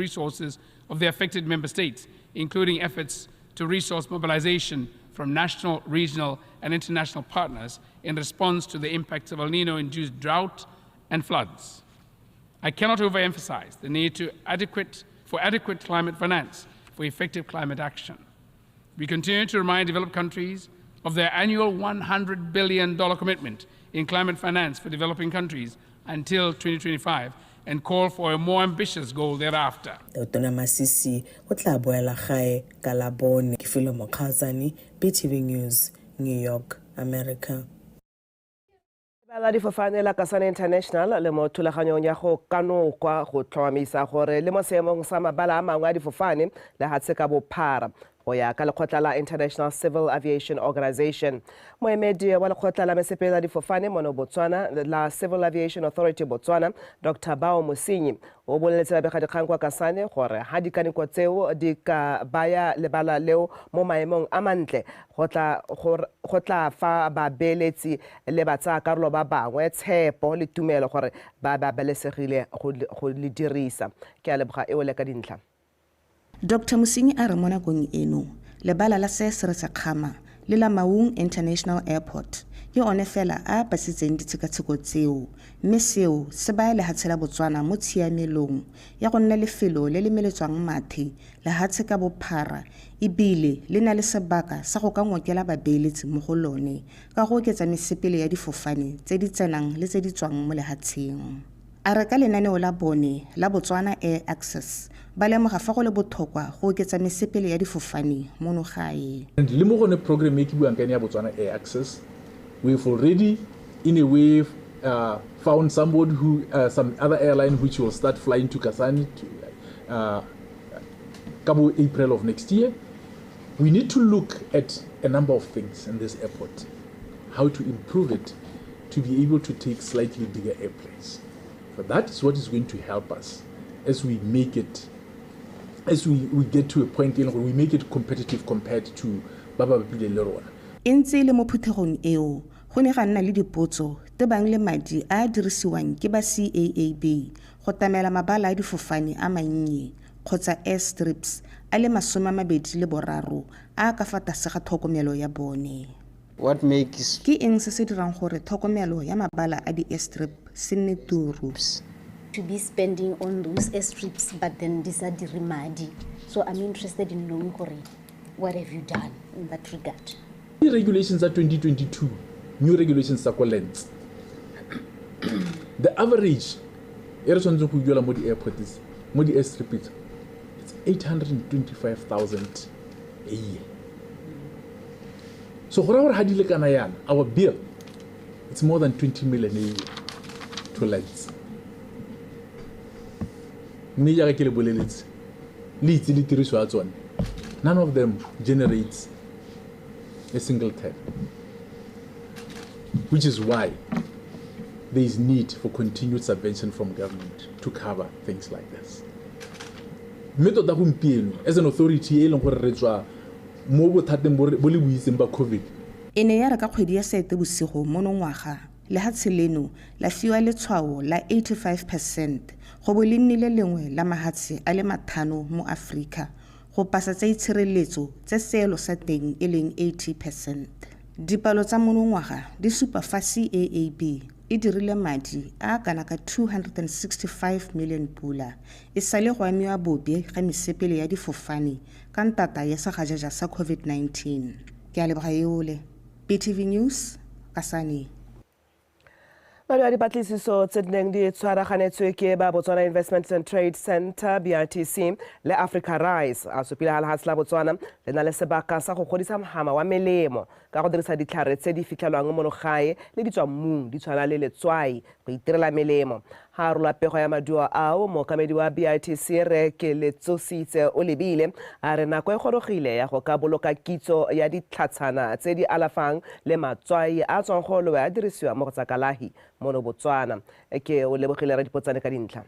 resources of the affected member states, including efforts to resource mobilization from national, regional, and international partners in response to the impacts of El Nino-induced drought and floods. I cannot overemphasize the need for adequate climate finance for effective climate action. We continue to remind developed countries of their annual $100 billion commitment in climate finance for developing countries until 2025 and call for a more ambitious goal thereafter. Dr. Masisi, o tla boela gae ka LABONE. Ke Filo Mokhazani, BTV News, New York, America. La difofane la Kasane International le mo thulaganyong ya go kanokwa go tlhomamisa gore le mo seemong sa mabala a mangwe a difofane le hatse ka bophara go ya ka lekgotla la International Civil Aviation Organization. Moemedi wa lekgotla la mesepele ya difofane mo Botswana la Civil Aviation Authority Botswana, Dr. Bao Mosinyi, o boleletse babegakgang kwa Kasane gore ha dikaniko tseo di ka baya lebala leo mo maemong a mantle go tla fa babeeletsi le batsakarolo ba bangwe tshepo le tumelo gore ba babelesegile go le dirisa. Ke a leboga eo le ka dintlha. Dr. Mosinyi a re mo nakong eno lebala la se se re sekgama le la Maung International Airport ke one fela a pasitseng ditshekatsheko tseo, mme seo se baya lehatshe la Botswana mo tshiamelong ya go nna lefelo le le meletswang mathe lehatshe ka bophara ebile le na le sebaka sa go ka ngokela babeeletsi mo go lone ka go oketsa mesepele ya difofane tse di tsenang le tse di tswang mo lehatsheng. A re ka lenaneo la bone la Botswana Air Access ba lemoga fa go le botlhokwa go oketsa mesepele ya difofane mono gae. And le mo gone program e ke buang ka ya Botswana Air Access, we've already in a way found somebody who some other airline which will start flying to Kasane Cabo April of next year. We need to look at a number of things in this airport, how to improve it to be able to take slightly bigger airplanes. But that is what is going to help us as we make it, as we get to a point where we make it competitive compared to Baba Bile Lerona. Ntse le mo phuthegong eo go ne ga nna le dipotso te bang le madi a dirisiwang ke ba CAAB go tamela mabala a difofane a mannye kgotsa airstrips a le 23 a ka fa tlase ga tlhokomelo ya bone. What makes ke eng se se dirang gore tlhokomelo ya mabala a di airstrip se nne turu? To be spending on those airstrips, but then these are the remedy. So I'm interested in knowing what have you done in that regard? The regulations are 2022, new regulations are called. The average airport is modi airstrip it's 825,000 a year. So our bill, it's more than 20 million a year to lens. None of them generates a single time, which is why there is need for continued subvention from government to cover things like this. As an authority, mo bothateng bo le buitseng ba COVID. E ne ya re ka kgwedi ya Seetebosigo monongwaga lehatshe leno la fiwa letshwao la 85% go bo le nnile lengwe la mahatshe a le 5 mo Afrika go pasa tsa itshireletso tse seelo sa teng e leng 80%. Dipalo tsa monongwaga di supa fa CAAB e dirile madi a kana ka 265 million pula e sale go amiwa bobe ga mesepele ya difofane ka ntata ya sa gajaja sa COVID-19. Ke a leboga eole, BTV News, Kasane. Mario a dipatlisiso tse dineng di tshwaraganetswe ke ba Botswana Investment and Trade Center BRTC le Africa Rise a supile ha lehatshe la Botswana le na le sebaka sa go godisa mohama wa melemo ka go dirisa ditlhare tse di fitlhelwang mo gae le ditswammung di tshwana le letswai go itirela melemo. Ha rola pego ya maduo ao mookamedi wa BRTC re ke letsositse o lebile a re nako e gorogile ya go ka boloka kitso ya ditlhatshana tse di alafang le matswai a tswang go loe a dirisiwa mo go tsa kalahi mo Botswana. Ke o lebogile ra dipotsane ka dintlha.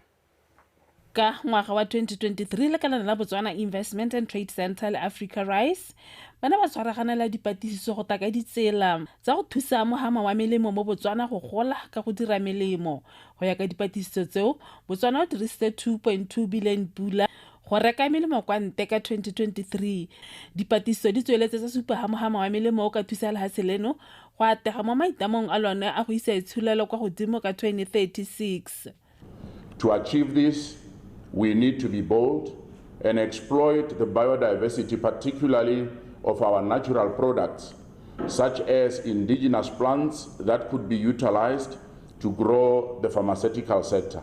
Ka ngwaga wa 2023 lekala la Botswana Investment and Trade Center le Africa Rice bana ba tshwaraganela dipatisiso go taka ditsela tsa go thusa mohama wa melemo mo Botswana go gola ka go dira melemo. Go ya ka dipatisiso tseo, Botswana o dirisitse 2.2 billion pula go reka melemo kwa nte ka 2023. Dipatisiso di tsweletse tsa supa ha mohama wa melemo o ka thusa lehatshe leno go atega mo maitamong a lone a go isa itshulelo kwa godimo ka 2036. To achieve this, we need to be bold and exploit the biodiversity, particularly of our natural products, such as indigenous plants that could be utilized to grow the pharmaceutical sector.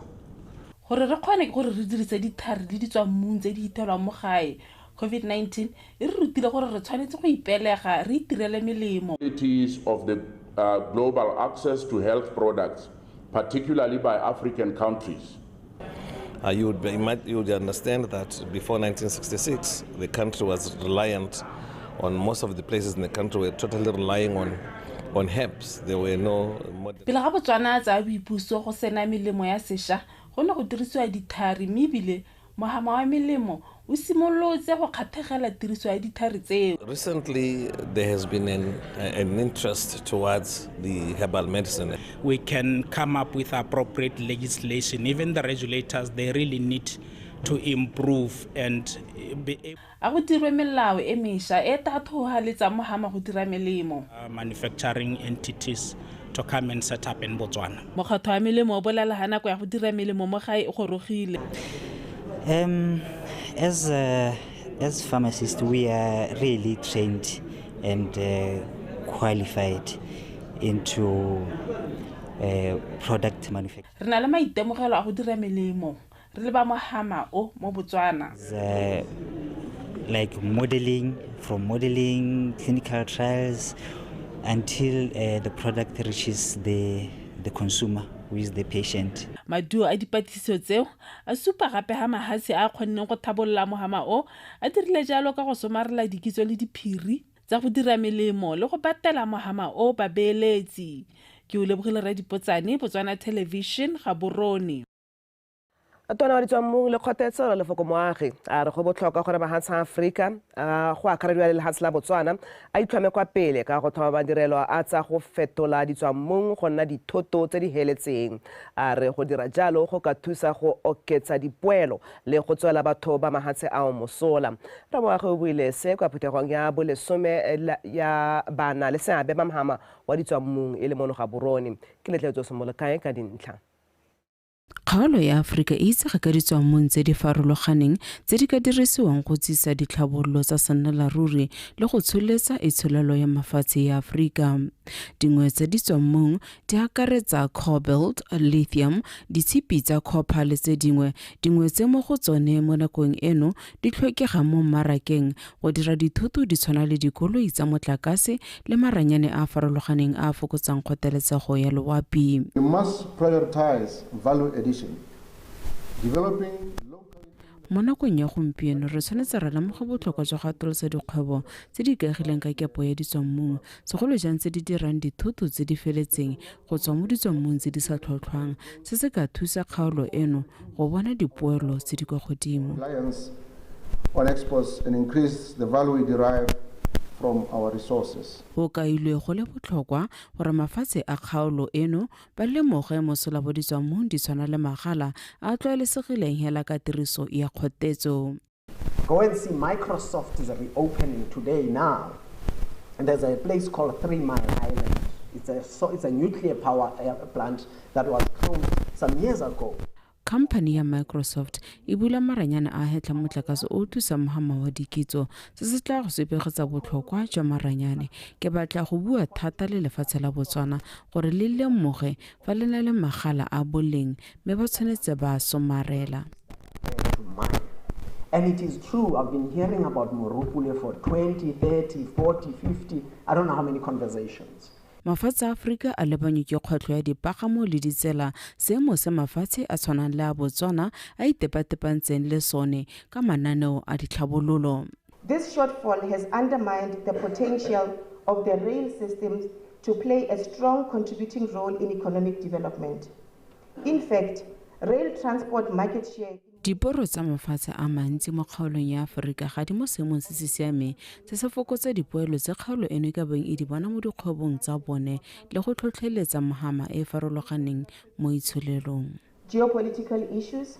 Gore re kgone gore re dirise dithari le ditswammung tse di itelwang mo gae, COVID-19 e re rutile gore re tshwanetse go ipelega re itirele melemo. Opportunities of the global access to health products, particularly by African countries. You would understand that before 1966, the country was reliant on most of the places in the country were totally relying on herbs. There were no modern. Pele ga Botswana tsa boipuso go sena melemo ya sesha, go ne go dirisiwa dithari mme ebile mohama wa melemo o simolotse go kgathegela tiriso ya dithari tseo. Recently, there has been an interest towards the herbal medicine. We can come up with appropriate legislation. Even the regulators, they really need to improve and be able. A go dirwe melao e mesha e tathohaletsa mohama go dira melemo. Manufacturing entities to come and set up in Botswana. Mokgatlo wa melemo o bolela ha nako ya go dira melemo mo gae e gorogile. As pharmacists, we are really trained and qualified into product manufacturing. Re na le maitemogelo a go dira melemo re le ba mohama o mo Botswana. Like from modeling, clinical trials, until the product reaches the consumer, who is the patient. Maduo a dipatisiso tseo a supa gape ha mahatsi a kgonneng go thabolla mohama o a dirile jalo ka go somarela dikitso le diphiri tsa go dira melemo le go batela mohama o babeeletsi. Ke o lebogile ra dipotsane Botswana Television ga Borone. Tona wa ditswammung le kgothetso le lefoko moagi a re go botlhokwa gore mahatshe a Afrika go akarediwa le lehatshe la Botswana a itlhome kwa pele ka go thoma madirelo a tsa go fetola ditswammung go nna dithoto tse di heletseng. A re go dira jalo go ka thusa go oketsa dipoelo le go tswela batho ba mahatshe ao mosola. Ra moagi o buile se kwa phuthegong ya bolesome ya bana le seabe ba mohama wa ditswammung e le mono ga Borone. Ke Letletso Somolakae ka dintlha. Kgaolo ya Afrika e itsege ka ditswammung tse di farologaneng tse di ka dirisiwang go tsisa ditlhabololo tsa sannelaruri le go tsholetsa itsholelo ya mafatshe ya Afrika. Dingwe tsa ditswammung di akaretsa cobalt, lithium, ditshipi tsa copper le tse dingwe tse mo go tsone mo nakong eno di tlhokega mo mmarakeng go dira dithoto di tshwana le dikoloi tsa motlakase le maranyane a farologaneng a fokotsang kgothaletsego ya loapi. We must prioritize value addition. Mo nakong ya gompieno re tshwanetse re lemoga botlhokwa jwa go atolosa dikgwebo tse di ikaegileng ka kepo ya ditswammung, segolo jang tse di dirang dithoto tse di feletseng go tswa mo ditswammung tse di sa tlhotlhwang, se se ka thusa kgaolo eno go bona dipoelo tse di kwa godimo. On exports and increase the value we derive from our resources. Go kailwe go le botlhokwa gore mafatshe a kgaolo eno ba lemoge mosola bo ditswammung di tshwana le magala a tlwaelesegileng hela ka tiriso ya kgothetso. Go and see Microsoft is reopening today now, and there's a place called 3 Mile Island. It's a nuclear power plant that was closed some years ago. Company ya Microsoft e bula maranyane a hetla motlakase o thusa mohama wa dikitso se se tla go sepegetsa botlhokwa jwa maranyane. Ke batla go bua thata le lefatshe la Botswana gore le lemoge fa le na le magala a boleng mme ba tshwanetse ba somarela. And it is true, I've been hearing about Morupule for 20, 30, 40, 50, I don't know how many conversations. Mafatshe a Afrika a lebanye ke kgwetlho ya dipagamo le ditsela seemo se mafatshe a tshwanang le a Botswana a itepatepantseng le sone ka mananeo a ditlhabololo. This shortfall has undermined the potential of the rail systems to play a strong contributing role in economic development. In fact, rail transport market share Diporo tsa mafatshe a mantsi mo kgaolong ya Aforika ga di mo seemong se se siameng se se fokotsa dipoelo tse kgaolo eno ka beng e di bona mo dikgwebong tsa bone le go tlhotlheletsa mogama e farologaneng mo itsholelong. Geopolitical issues,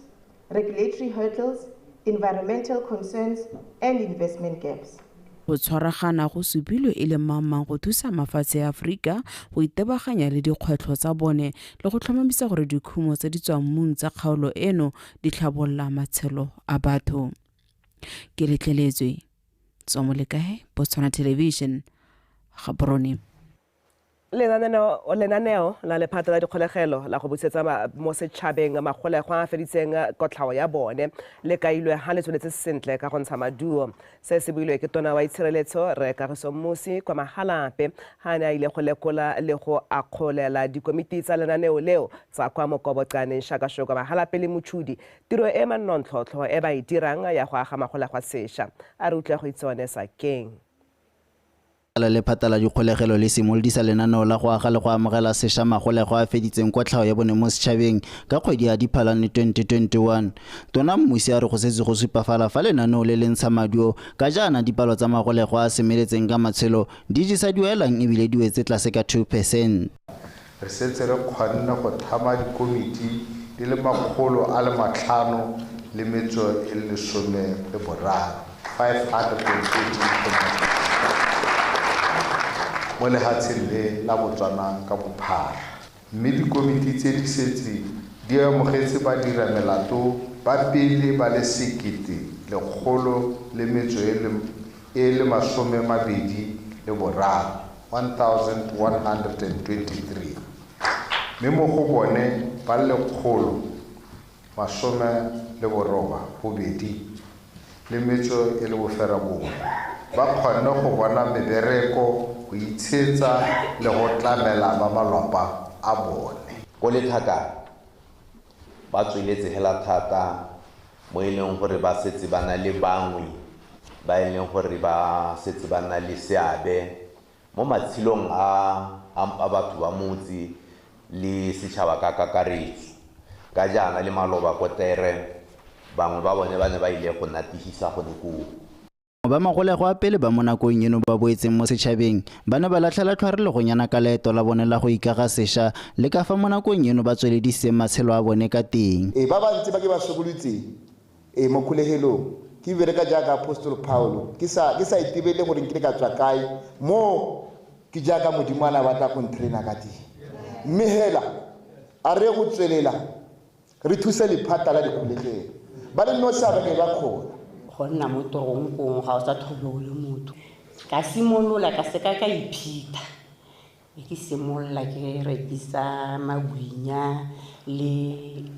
regulatory hurdles, environmental concerns, and investment gaps. Go tshwaragana go supilwe e le mang go thusa mafatshe a Aforika go itebaganya le dikgwetlho tsa bone le go tlhomamisa gore dikhumo tse di tswang mmung tsa kgaolo eno di tlhabolola matshelo a batho. Ke letleletswe Tsomolekae, Botswana Television, Gaborone. Lenaneo la lephata la dikgolegelo la go busetsa mo setšhabeng magolego a feditseng kotlhao ya bone le kailwe ha le tsweletse sentle ka go ntsha maduo. Se se builwe ke tona wa itshireletso Re KGASO kwa Mahalape ha ne a ile go lekola le go akgolela dikomiti tsa lenaneo leo tsa kwa Mokobokane Shakashoko Mahalape le Motšhudi tiro e manontlhotlho e ba e dirang ya go aga magolego a sešwa. A re utlwe go itsone Sakeng. La lephata la dikgolegelo le simolodisa lenaneo la go aga le go amogela sešwa magolego a feditseng kotlhao ya bone mo setšhabeng ka kgwedi ya Diphalane 2021. Tona Mmusi a re go setse go supafala fa lenaneo le le ntsha maduo ka jaana dipalo tsa magolego a semeletseng ka matshelo di di sa duelang ebile di wetse tlase ka 2%. Re setse re kgonne go thama dikomiti di le 513 514 mo lehatsheng le la Botswana ka bophara. Mme dikomiti tse di setse di amogetse badiramelato ba pele ba le 1123 mme mo go bone ba le 182 le metso e le boferabongwe ba kgonne go bona mebereko go itshetsa le go tlamela ba malapa a bone. Go le thata ba tsweletse hela thata mo e leng gore ba setse ba na le bangwe ba e leng gore ba setse ba na le seabe mo matshilong a batho ba motse le setšhaba ka kakaretso. Ka jaana le maloba kotere bangwe ba bone ba ne ba ile go natihisa go dikoo. Ba magolego a pele ba mo nakong eno ba boetseng mo setšhabeng ba ne ba latlhela tlhware le go nyana ka leeto la bone la go ikaga sešwa le ka fa mo nakong eno ba tswelediseng matshelo a bone ka teng. Ba bantsi ba ke ba sokolotse mo kgolegelong ke bereka jaaka Apostol Paulo ke sa itebele gore ke ka tswa kae mo ke jaaka Modimo a batla go ntraina ka teng. Mme hela a re go tswelela re thusa lephata la dikgolegelo ba le no sa ba ke ba kgona go nna mo toronkong ga o sa tlhobole motho ka simolola ka se ka iphita ke simolola ke rekisa magwinya le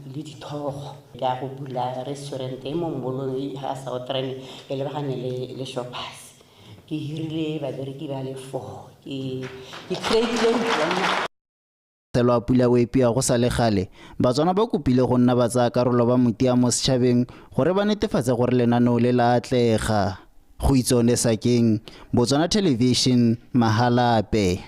dithogo ka go bula restaurant e mo molong ha sa o trene e le bagane le shoppers ke hirile ba bereki ba le 4 ke creative ntlo Selo a pula wepi a go sa le gale Batswana ba kopile go nna ba tsaya karolo ba motia mo setšhabeng gore ba netefatse gore lenaneo le la atlega. Go itsone Sakeng, Botswana Television, Mahalape.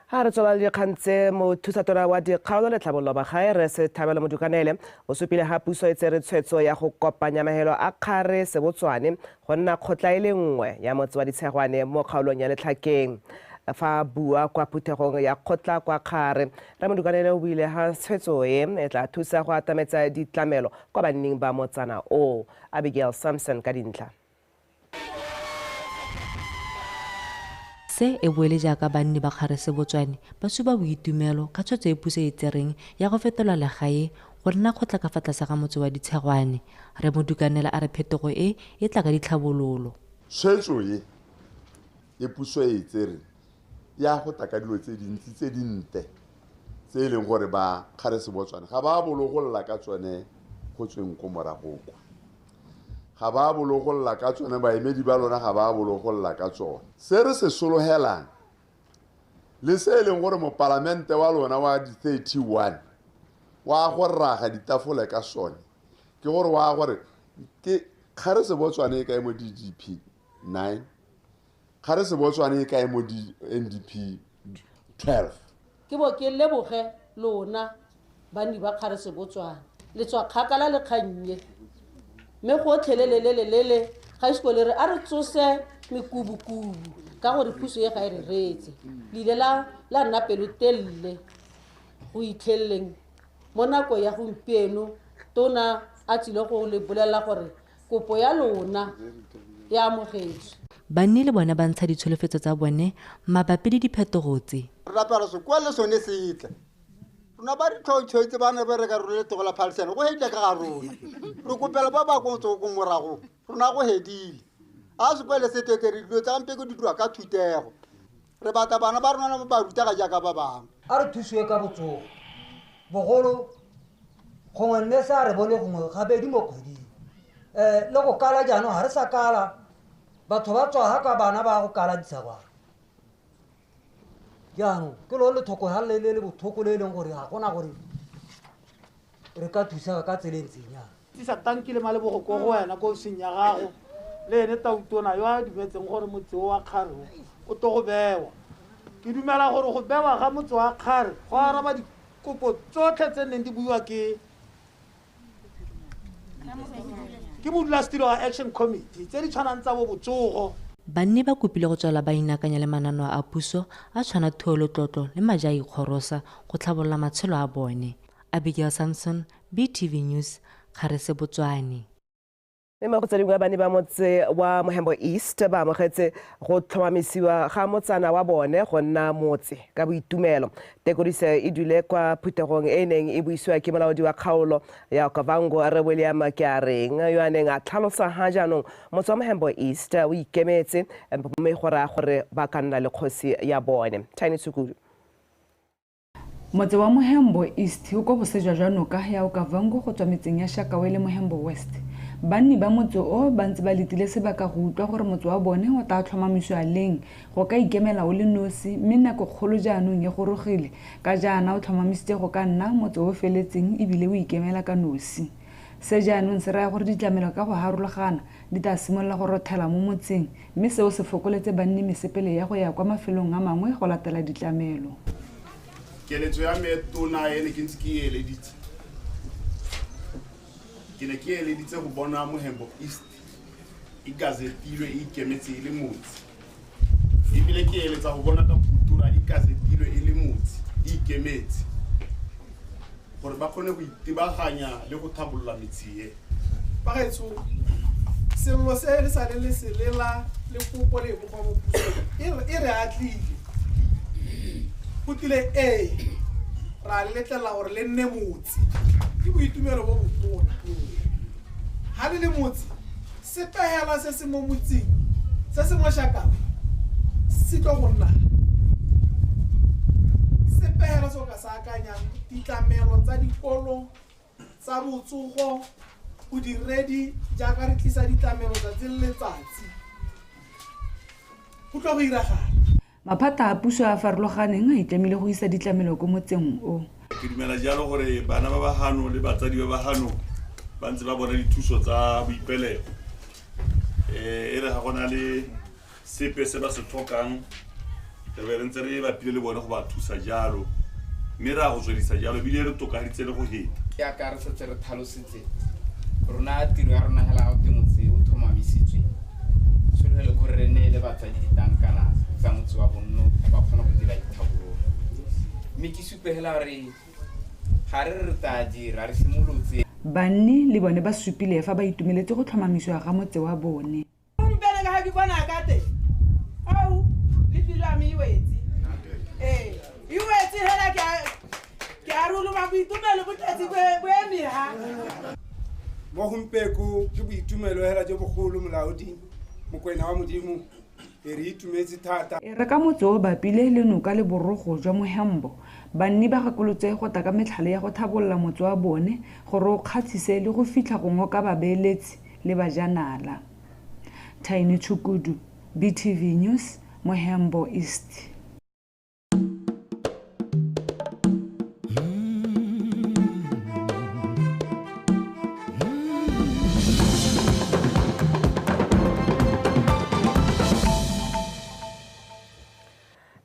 Ha re tswela dikgang tse mothusatona wa dikgaolo le tlhabollo bagae Re Sethabele Modukanele o supile ha puso e tsere tshwetso ya go kopanya mahelo a KGASO go nna kgotla e le nngwe ya motse wa ditshegwane mo kgaolong ya Letlhakeng. Fa bua kwa phuthegong ya kgotla kwa Kgare Re Modukanele o buile ha tshwetso e tla thusa go atametsa ditlamelo kwa banning ba motsana o. Abigail Samson ka dintlha. Se e boele jaaka banni ba KGASO ba suba boitumelo ka tshwetso e puso e tsereng ya go fetola legae go nna kgotla ka fa tlase ga motse wa ditshegwane. Re Modukanela a re phetogo e tla ka ditlhabololo. Tshwetso e puso e tsere ya go taka dilo tse dintsi tse dinte tse e leng gore ba KGASO ga ba bologolola ka tsone go tsweng ko moragoko. Ga ba bologolola ka tsone baemedi ba lona ga ba bologolola ka tsone. Se re se sologelang le se e leng gore mo palamente wa lona wa di 31 wa go raga ditafole ka sone ke gore wa gore ke KGASO e kae mo DGP 9 KGASO e kae mo NDP 12. Ke bo ke leboge lona bani ba KGASO Botswana le tswa kgakala le kgannye me go tlhelelelelele ga sekolo re a re tsose mekubukubu ka gore puso ye ga e re retse le ile la nna pelotelle go itlhelleng mo nako ya gompieno tona a tsile go le bolela gore kopo ya lona ya amogetswe. banni le bona ba ntsha ditsholofetso tsa bone mabapi le diphetogo tse. Re rapela sekwa le sone se itle rona ba re tlhoitse bana ba re ka role tego la phalisana go hedile ka ga rona re kopela ba ba go go morago rona go hedile a se kwele se teteri dilo tsa mpe go ditlwa ka thutego re batla bana ba rona ba ruta ga jaaka ba bang a re thusiwe ka botsogo bogolo gongwe nne sa re bone gongwe gabedi mo kgweding le go kala jaanong ga re sa kala batho ba tswa ga ka bana ba go kala disagwana jaanong ke lo le thoko ga le bothoko le e leng gore ga gona gore re ka thusa ka tselentseng yana tisa tankile malebogo ko go wena ko seng ya gago le ene tautona yo a dumetseng gore motse wa kgare o to go bewa ke dumela gore go bewa ga motse wa kgare go araba dikopo tsotlhe tse neng di buiwa ke modulasetilo wa action committee tse di tshwanang tsa bo botsogo. banni ba kopile go tswela ba inakanya le manano a puso a tshwana thuolotlotlo le maja a ikgorosa go tlhabolola matshelo a bone. Abigail Samson, BTV News, KGASO Botswana. Mme go tsedingwa bane ba motse wa Mohembo East ba amogetse go tlhomamisiwa ga motsana wa bone go nna motse ka boitumelo. Tekodiso e dule kwa phuthegong e neng e buisiwa ke molaodi wa kgaolo ya BONGWE re William Kiareng yo a neng a tlhalosa ga jaanong motse wa Mohembo East o ikemetse mme gore ba ka nna le kgosi ya bone. Tiny Tsukudu. Motse wa Mohembo East o go bosejwa jwa noka ya BONGWE go tswa metseng ya Shakawe le Mohembo West. Banni ba motse o ba ntse ba letile sebaka go utlwa gore motse wa bone o tla tlhomamisiwa leng go ka ikemela o le nosi mme nako kgolo jaanong e gorogile ka jaana o tlhomamisitse go ka nna motse o feletseng ebile o ikemela ka nosi. Se jaanong se raya gore ditlamelo ka go harologana di tla simolola go rothela mo motseng mme seo se fokoletse banni mesepele ya go ya kwa mafelong a mangwe go latela ditlamelo. Keletso ya me tona ene ke ntse ke eleditse ke ne ke eleditse go bona Mohembo East e gazetilwe e ikemetse e le motse ebile ke eletsa go bona ka putura e gazetilwe e le motse e ikemetse gore ba kgone go itebaganya le go thabolola metsie ba gaetso sello se le sa le selela le kopo le go go puso e re atlile putile ra letlela gore le nne motse ke boitumelo bo botona ha le motse se pehela se se mo motseng se se mo Shakawe se tlo go nna se pehela so ka sa akanyang ditlamelo tsa dikolo tsa botsogo o di ready jaaka re tlisa ditlamelo tsa letsatsi go tlo go iragala. Maphata a puso a farologaneng a itlamile go isa ditlamelo go motseng o. Ke dumela jalo gore bana ba bahano le batsadi ba bahano ba ntse ba bona dithuso tsa boipelego e re ga gona le sepe se ba se tlhokang re ntse re ba pile le bone go ba thusa jalo mme ra go tswedisa jalo bile re tokaditse le go heta ya ka re setse re tlhalositse rona tiro ya rona hela o temotse o thomamisitswe solele gore re ne le batsadi ditankana tsa motse wa bonno ba kgona go dira dithabolo mme ke supehela re ga re ta dira re simolotse. Banni le bone ba supile fa ba itumeletse go tlhomamisiwa ga motse wa bone. Mbele ga ke bona ka te au le pilo a mi iwetsi iwetsi hela ke a rulu ma boitumelo bo tletse bo emi ha mo gompeko ke boitumelo hela jo bogolo molaodi mokwena wa modimo e re itumetse thata e re ka motse o bapile le noka le borogo jwa Mohembo. Banni ba gakolotse go ta ka metlhale ya go thabolola motse wa bone gore o kgatlhise le go fitlha go ngoka babeeletsi le bajanala. Tiny Tsukudu, BTV News, Mohembo East.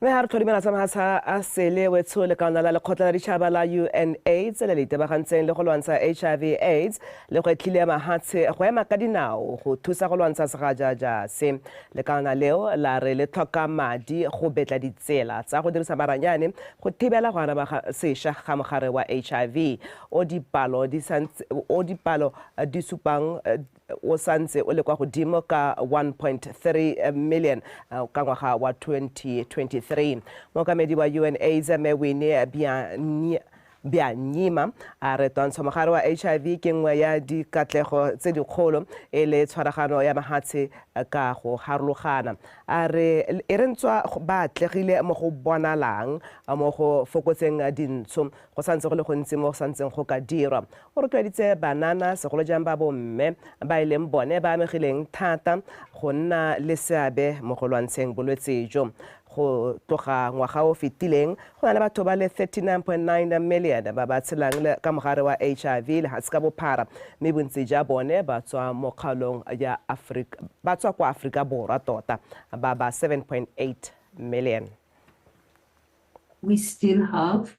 Me re tlhodimela tsa mahasa a sele wetso le kaona la lekgotla la ditšhaba la UNAIDS le le itebagantseng le go lwantsha HIV AIDS le go etlile mahatshe go ema ka dinao go thusa go lwantsha segajaja se le kaona leo la re le tlhoka madi go betla ditsela tsa go dirisa maranyane go thibela go anama sešwa ga mogare wa HIV o dipalo di supang o santse o le kwa godimo ka 1.3 million ka ngwaga wa 2023 mookamedi wa UNAIDS Mewini Bianyima a re twantsho mogare wa HIV ke nngwe ya dikatlego tse dikgolo e le tshwaragano ya mahatshe ka go harologana a re e rentswa ba atlegile mo go bonalang mo go fokotseng dintsho go santse go le gontsi mo santseng go ka dirwa o rotloeditse banana segolo jang ba bomme ba e leng bone ba amegileng thata go nna le seabe mo go lwantsheng bolwetse jo go tloga ngwaga o fetileng go na le batho ba le 39.9 million ba ba tshelang ka mogare wa HIV le hatse ka bophara mme bontsi ja bone ba tswa mo kgaolong ya Afrika ba tswa kwa Afrika Borwa tota ba 7.8 million. We still have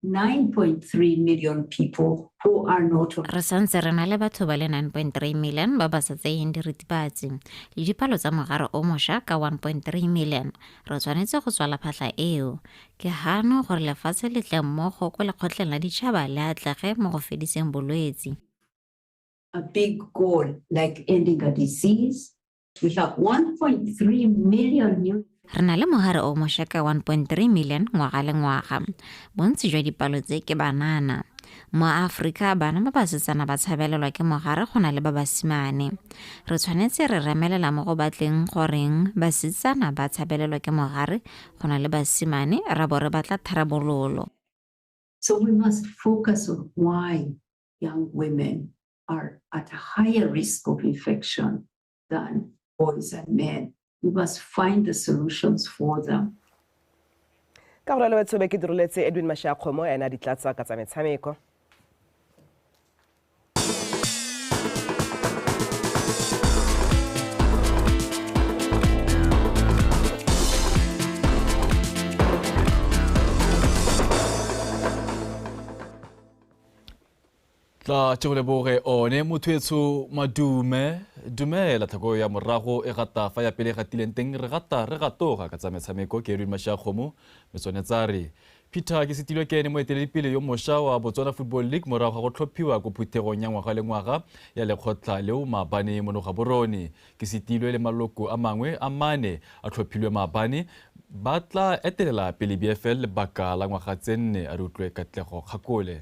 9.3 million people who are not on. Re santse re na le batho ba le 9.3 million ba ba satseng diritibatsi le dipalo tsa mogare o mošwa ka 1.3 million. Re tshwanetse go tswala phatla eo ke hano gore lefatshe le tle mmogo kwa lekgotleng la ditšhaba le atlege mo go fediseng bolwetse. A big goal like ending a disease. We have 1.3 million new. Re na le mogare o mošwa ka 1.3 million ngwaga le ngwaga. Bontsi jwa dipalo tse ke banana. Mo Afrika bana ba basetsana ba tshabelelwa ke mogare go na le ba basimane. Re tshwanetse re remelela mo go batleng goreng basetsana ba tshabelelwa ke mogare go na le basimane ra bo re batla tharabololo. So we must focus on why young women are at a higher risk of infection than boys and men. We must find the solutions for them. Ka go LWETSE ke diroletse Edwin Mashakgomo ena ditlatsa ka tsa metshameko. tla tšegole boge one motho madume dumela tlhako ya morago e gata fa ya pele gatileng teng re gatoga ka tsa metshameko ke Edwin Mashakgomo metsonetsa re Peter ke setilwe ke ene moeteledipele yo mošwa wa Botswana Football League morago ga go tlhophiwa ko phuthegong ya ngwaga le ngwaga ya lekgotla leo maabane monoga borone ke setilwe le maloko a mangwe a mane a tlhophilwe maabane ba tla etelela pele BFL lebaka la ngwaga tse 4 a re utlwe katlego kgakole.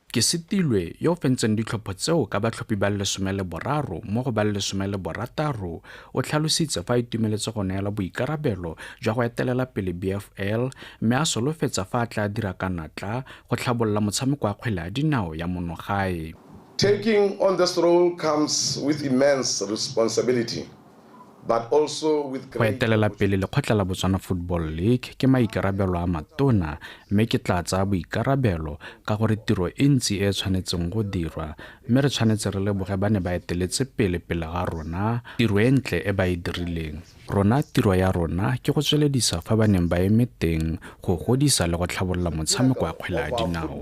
Ke setilwe yo fentseng ditlhopho tseo ka batlhophi ba 13 mo go ba 16 o tlhalositse fa itumeletse go neela boikarabelo jwa go etelela pele BFL mme a solofetsa fa a tla dira ka natla go tlhabolola motshameko wa kgwele ya dinao ya monogae. Taking on this role comes with immense responsibility. But also with go etelela pele lekgotla la Botswana Football League ke maikarabelo a matona mme ke tla tsaya boikarabelo ka gore tiro e ntsi e tshwanetseng go dirwa mme re tshwanetse re leboge ba ne ba eteletse pele ga rona tiro e ntle e ba e dirileng. Rona tiro ya rona ke go tsweledisa fa ba neng ba eme teng go godisa le go tlhabolola motshameko wa kgwele ya dinao.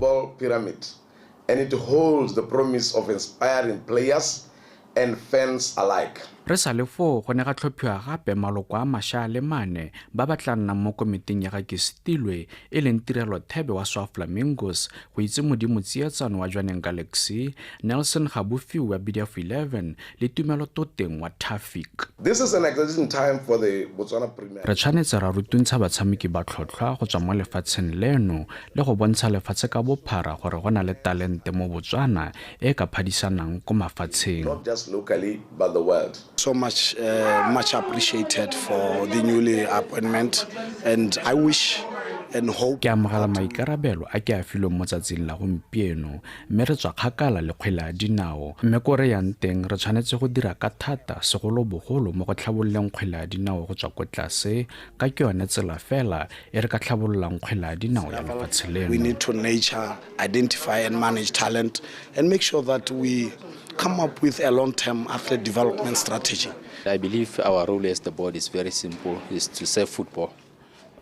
And it holds the promise of inspiring players and fans alike. Re sa le fo go ne ga tlhophiwa gape maloko a mašwa le mane ba ba tla nnang mo komiting ya ga ke setilwe e leng tirelo thebe wa Swa Flamingos go itse modimo tsietsano wa Jwaneng Galaxy Nelson Gabufi wa BDF 11 le tumelo toteng wa Traffic. This is an exciting time for the Botswana Premier. Re tshwanetse ra rutuntsha batshameki ba tlhotlhwa go tswa mo lefatsheng leno le go bontsha lefatshe ka bophara gore go na le talente mo Botswana e ka phadisanang ko mafatsheng. Not just locally but the world. So much appreciated for the newly appointment, and I wish and hope. Ke amogela maikarabelo a ke a filweng mo tsatsing la gompieno mme re tswa kgakala le kgwele ya dinao mme ko re yang teng re tshwanetse go dira ka thata segolobogolo mo go tlhabololeng kgwele ya dinao go tswa ko tlase ka ke yone tsela fela e re ka tlhabololang kgwele ya dinao ya lefatshe leno. We need to nurture, identify and manage talent and make sure that we come up with a long-term athlete development strategy. I believe our role as the board is very simple, is to serve football.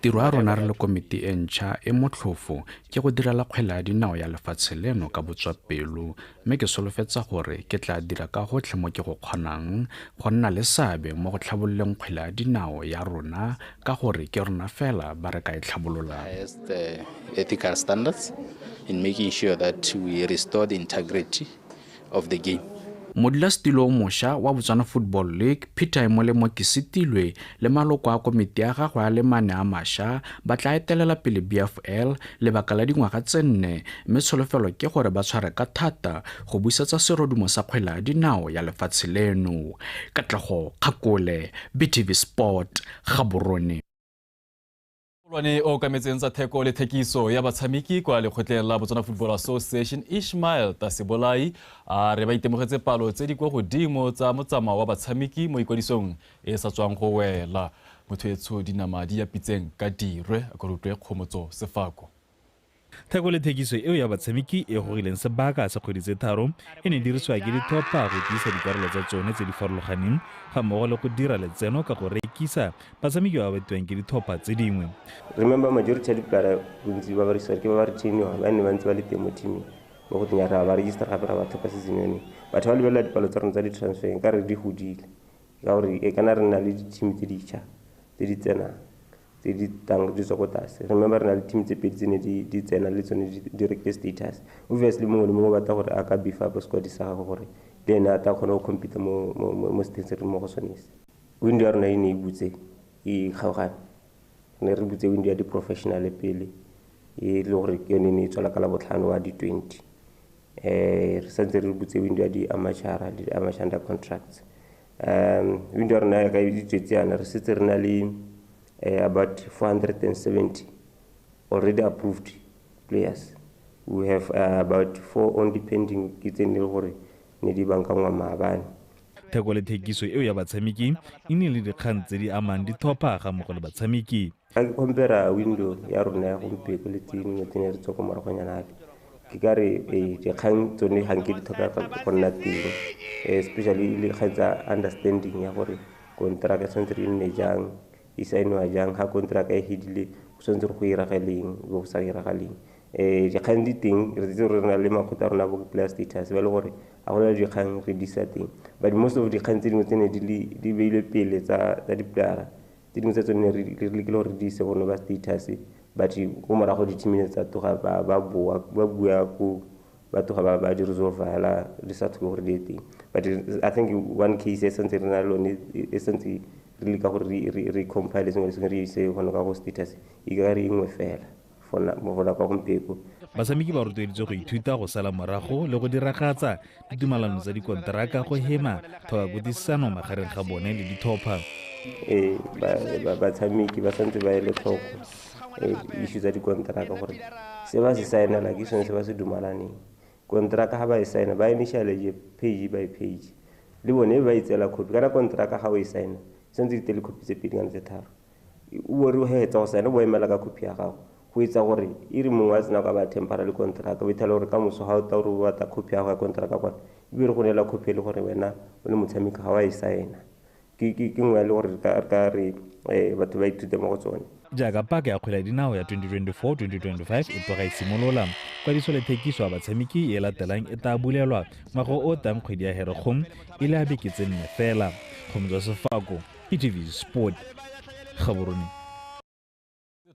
tiro a rona re le komiti e ntšha e motlhofo ke go direla kgwele ya dinao ya lefatshe leno ka botswapelo mme ke solofetsa gore ke tla dira ka gotlhe mo ke go kgonang go nna le seabe mo go tlhabololeng kgwele ya dinao ya rona ka gore ke rona fela ba re ka e tlhabololang. Ethical standards in making sure that we restore the integrity of the game. Modulasetilo mošwa wa Botswana Football League Peter Molemo ke setilwe le maloko a komiti ya gagwe a le mane a mašwa ba tla etelela pele BFL lebaka la dingwaga tse 4 mme tsholofelo ke gore ba tshware ka thata go busetsa serodumo sa kgwele ya dinao ya lefatshe leno. Katlego Kgakole, BTV Sport, Gaborone. Lwane o kametseng tsa theko le thekiso ya batshameki kwa lekgotleng la Botswana Football Association Ishmael Tasibolai a re ba itemogetse palo tse di kwa godimo tsa motsamao wa batshameki mo ikwadisong e sa tswang go wela. Mothoetso dinama di apitseng ka dirwe a korutwe Kgomotso Sefako. Theko le thekiso eo ya batshameki e gogileng sebaka sa kgwedi tse tharo e ne dirisiwa ke dithopa go tiisa dikarolo tsa tsone tse di farologaneng ga mmogo le go dira letseno ka go rekisa batshameki ba batiwang ke dithopa tse dingwe. Remember majority ya diplara bontsi ba barisiwa ke ba ba re trainiwa ba ne ba ntse ba le teng mo teaming mo go tsenya ba register gape ra batho ka season yone batho ba lebelela dipalo tsa rona tsa di-transfer ka re di godile ka gore e kana re na le di-team tse ditšha tse di tsenang tse di tang di tswa ko tlase. Remember re na le team tse pedi tse ne di tsena le tsone direct status obviously mongwe le mongwe batla gore a ka beef up squad sa gagwe gore le ene a tla kgona go compete mo stance re mo go sonese. Window ya rona e ne e butse e kgaogane ne re butse window ya di-professional pele e le gore ke yone ne e tswela ka la botlhano wa di-20 re santse re butse window ya di-amateur under contracts. Window ya rona ya ka e tswetse yana re setse re na le about 470 already approved players. We have about 4 only pending kitse ne gore ne di bankangwa maabane. Theko le thekiso eo ya batshameki e ne le dikgang tse di amang dithopa ga mmogo le batshameki. Ga ke compare window ya rona ya gompieno le tsene re tswa ko moragonyana ke ka re dikgang tsone ga nke dithopa go nna teng especially le kgang tsa understanding ya gore kontraka tshwanetse re nne jang e saenwa jang ga kontraka e hedile go tshwanetse go iragaleng go sa iragaleng dikgang di teng re tse re na le makgotla rona bo player status ba le gore a go le dikgang re di sa teng but most of dikgang tse dingwe tsene di beilwe pele tsa diplara tse dingwe tsa tsone re lekile gore di se gone ba status but go morago di-teamine tsa toga ba bua ko ba toga ba di resolve la di sa tlhoke gore di teng but I think one case e santse re na lone e santse re leka gore re compile sengwe le sengwe re ise gone ka go status e ka re engwe fela mo ka gompieno. Batshameki ba rotloeditswe go ithuta go sala morago le go diragatsa ditumalano tsa dikonteraka go hema thobakotisano magareng ga bone le dithopa. Batshameki ba santse ba ele tlhoko issue tsa dikonteraka gore se ba se saenela ke sone se ba se dumalaneng kontraka ga ba e saena ba initiale page by page le bone ba itsela copy kana kontraka ga o e saena sentse ditele copy tse pedi kana tse tharo o re o hetsa go saena bo emela ka copy ya gago go itsa gore e re mongwe a tsena ka ba temporary contract ba ithala gore ka moso ga o ta gore o batla copy ya go ya contract kwana e be re go nela copy le gore wena o le motshameki ga wa e saena ke ngwe le gore ka re batho ba ithute mo go tsone. Jaaka paka ya kgwele ya dinao ya 2024-2025 e tloga e simolola kwadiso le thekiso ya batshameki e latelang e tla bulelwa ngwaga o tang kgwedi ya Heregong e le a beke tse 4 fela. Kgomotso Sefako, TVV Sport, Gaborone.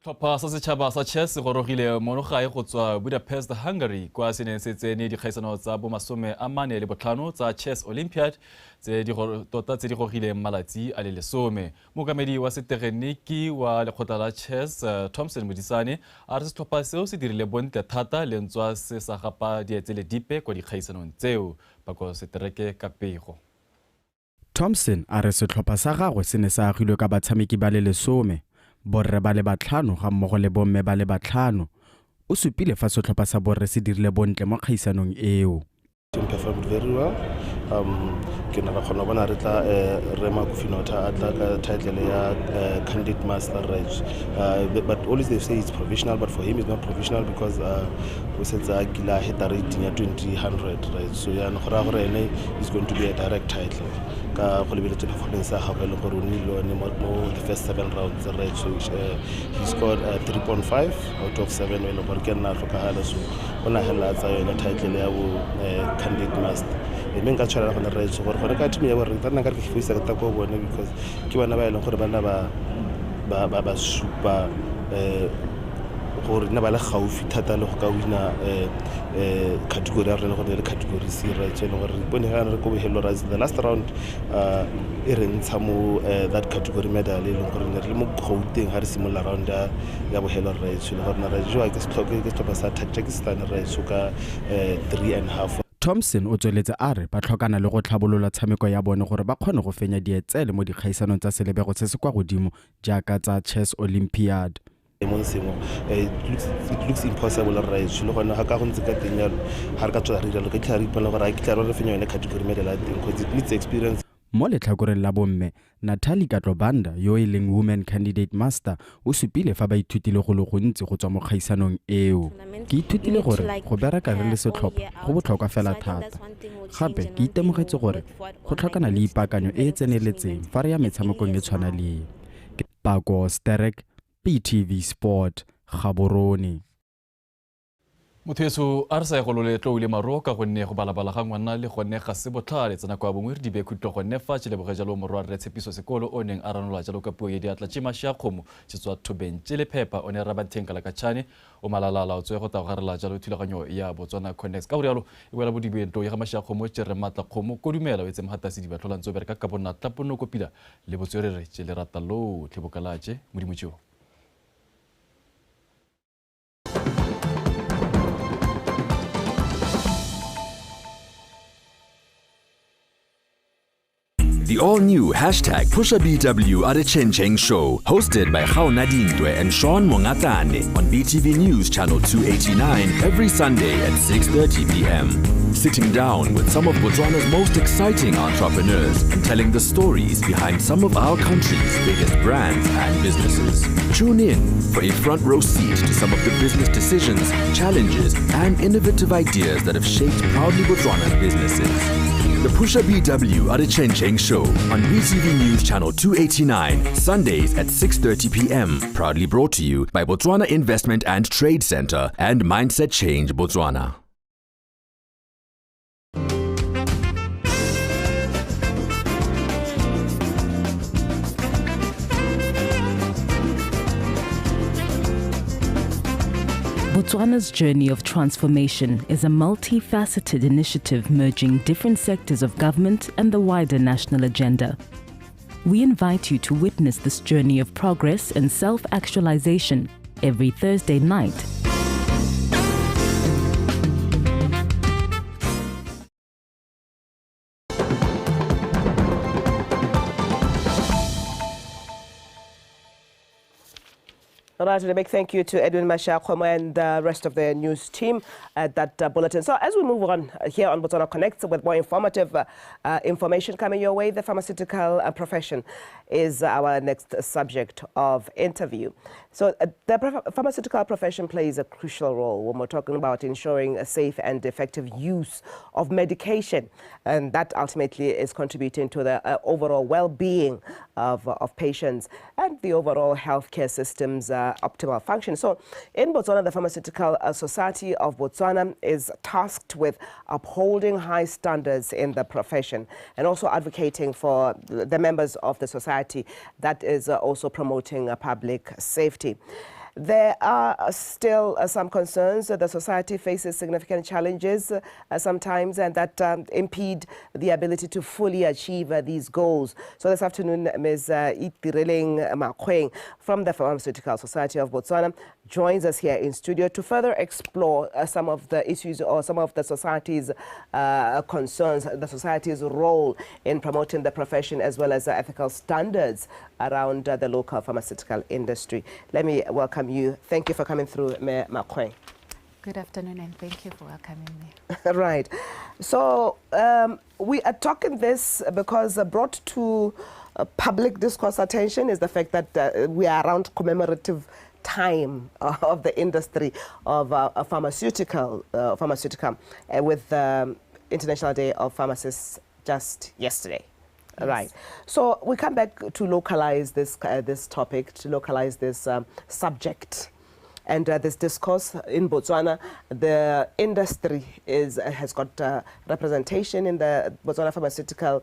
Setlhopha sa setšhaba sa chess se gorogile monogae go tswa Budapest, Hungary kwa se neng se tsene dikgaisano tsa bo 45 tsa chess Olympiad tse di gogileng malatsi a le 10. Mookamedi wa setegeniki wa lekgotla la chess Thompson Modisane a re setlhopha seo se dirile bontle thata le ntswa se sa gapa dietsele dipe kwa dikgaisanong tseo Bako Setereke ka pego. Thompson a re setlhopha sa gagwe se ne sa agilwe ka batshameki ba le 10, borre ba le 5 ga mmogo le bomme ba le 5. O supile fa setlhopha sa borre se dirile bontle mo kgaisanong eo. Performed very well. ke na ra khona bona re tla rema kufinota atla ka title ya candidate master reg, but always they say it's provisional, but for him it's not provisional because we said kila header rating ya 2000, right? So ya no khora gore ene is going to be a direct title ka go lebeletse performance ya gagwe le gore o nne mo the first 7 rounds, right? So he scored 3.5 out of 7 when gore ke nna tlhokagala, so ona hela tsa yona title ya bo candidate master. Mme nka tshwara go re tso gore gore ka team ya gore re tana ka ke foisa ka go bone because ke bana ba ile gore bana ba super gore nna ba le gaufi thata le go ka wina category ya rena go le category C, right? So gore re bone ga re go hello rise the last round e re ntsha mo that category medal le gore ne re le mo Gauteng ha re simola round ya bo hello right? So gore na re jo ke stop sa Tajikistan right? So ka 3.5. Thompson o tsweletse a re ba tlhokana le go tlhabolola tshameko ya bone gore ba kgone go fenya dietsele mo dikgaisanong tsa selebego se se kwa godimo jaaka tsa Chess Olympiad. It looks impossible, right? So go ha ka go ntse ka teng ya ha re ka tswa re dilo ke tla re ipona gore a ke tla re fenya yone category medal a teng because it needs experience. Mo letlhakoreng la bomme, Natalie Katlobanda yo e leng Women Candidate Master o supile fa ba ithutile go le gontsi go tswa mo kgaisanong eo. Ke ithutile gore go bereka re le setlhopha go botlhokwa fela thata. Gape ke itemogetse gore go tlhokana le ipaakanyo e e tseneletseng fa re ya metshamekong e tshwana le e. Pako Sterek, PTV Sport, Gaborone. Motheso a re sa go le tlo ile maro ka gonne go balabala ga ngwana le gonne ga se botlhale tsena kwa bongwe re di be khutlo gonne fa tshile bogejalo morwa re tshepiso sekolo o neng a ranola jalo ka puo ye diatla tshima sha khomo tsetswa thobeng tshile phepa o ne ra bathenkala ka tshane o malalala o tswe go ta garela jalo thulaganyo ya Botswana Connect ka rialo e wela bodibento ya ga masha khomo tsere matla khomo ko dumela wetse mhata se di batlola ntso bereka ka bona tapono kopila le botswerere tshile rata lo tlhebokalaje modimotsho. The all-new #PushaBW at a Chencheng show, hosted by Khao Nadindwe and Sean Mongatane on BTV News Channel 289 every Sunday at 6:30 p.m. Sitting down with some of Botswana's most exciting entrepreneurs and telling the stories behind some of our country's biggest brands and businesses. Tune in for a front row seat to some of the business decisions, challenges, and innovative ideas that have shaped proudly Botswana's businesses. The PushaBW at a Chencheng show on BTV News Channel 289, Sundays at 6:30 p.m. Proudly brought to you by Botswana Investment and Trade Center and Mindset Change Botswana. Botswana's journey of transformation is a multifaceted initiative merging different sectors of government and the wider national agenda. We invite you to witness this journey of progress and self-actualization every Thursday night. All right, a big thank you to Edwin Mashakomo and the rest of the news team at that bulletin. So as we move on here on Botswana Connect with more informative information coming your way, the pharmaceutical profession is our next subject of interview. So the pharmaceutical profession plays a crucial role when we're talking about ensuring a safe and effective use of medication, and that ultimately is contributing to the overall well-being of patients and the overall healthcare system's optimal function. So in Botswana, the Pharmaceutical Society of Botswana is tasked with upholding high standards in the profession and also advocating for the members of the society that is also promoting public safety. There are still some concerns. The society faces significant challenges sometimes, and that impede the ability to fully achieve these goals. So this afternoon, Ms. Itireleng Makweng from the Pharmaceutical Society of Botswana joins us here in studio to further explore some of the issues or some of the society's concerns, the society's role in promoting the profession as well as the ethical standards around the local pharmaceutical industry. Let me welcome you. Thank you for coming through, Makweng. Good afternoon, and thank you for welcoming me. Right. So we are talking this because brought to public discourse attention is the fact that we are around commemorative time of the industry of pharmaceutical with the International Day of Pharmacists just yesterday. Yes. Right. So we come back to localize this this topic, to localize this subject. And this discourse in Botswana, the industry has got representation in the Botswana Pharmaceutical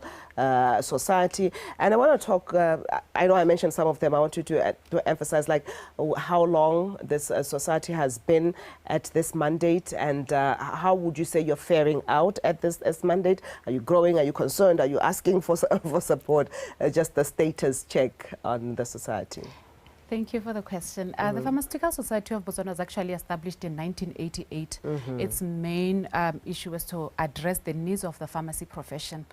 Society. And I want to talk, I know I mentioned some of them, I want you to emphasize like how long this society has been at this mandate, and how would you say you're faring out at this mandate? Are you growing? Are you concerned? Are you asking for support? Just the status check on the society. Thank you for the question. The Pharmaceutical Society of Botswana was actually established in 1988. Its main issue was to address the needs of the pharmacy profession